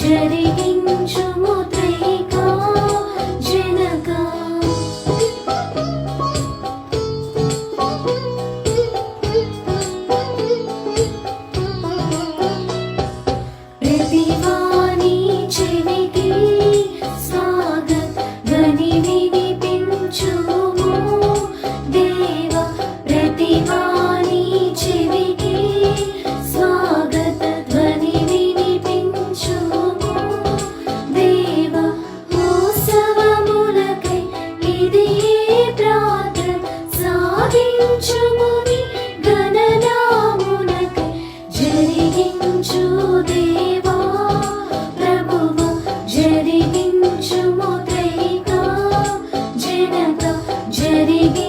జరిగించుము త్రైకా జనకా ప్రతివాని చెవికి స్వాగత్ ధ్వని వినిపించుము దేవా ప్రతివాని చెవికి స్వాగత ధ్వని వినిపించుము దేవా ఉత్సవములకై ఇది ప్రార్థన సాగించుము నీ గణనామునకై జరిగించు దేవా ప్రభువా జరిగించుము త్రైకా జనక జరిగి